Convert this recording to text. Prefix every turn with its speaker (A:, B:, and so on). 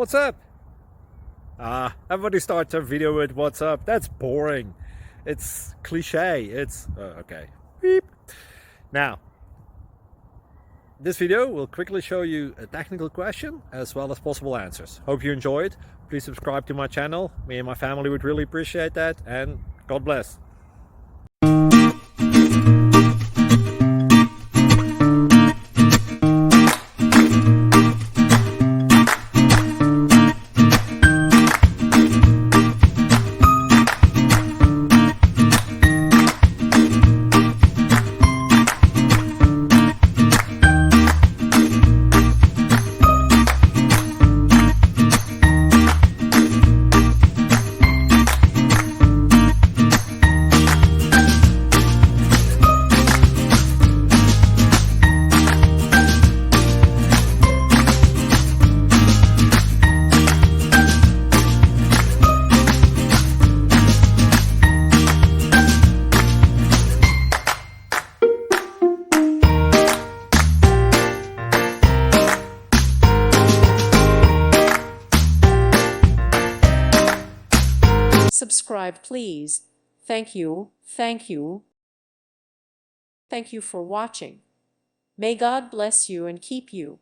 A: What's up? Everybody starts their video with what's up. That's boring. It's cliche. It's okay. Beep. Now, this video will quickly show you a technical question as well as possible answers. Hope you enjoyed. Please subscribe to my channel. Me and my family would really appreciate that, and God bless.
B: Subscribe, please. Thank you. Thank you. Thank you for watching. May God bless you and keep you.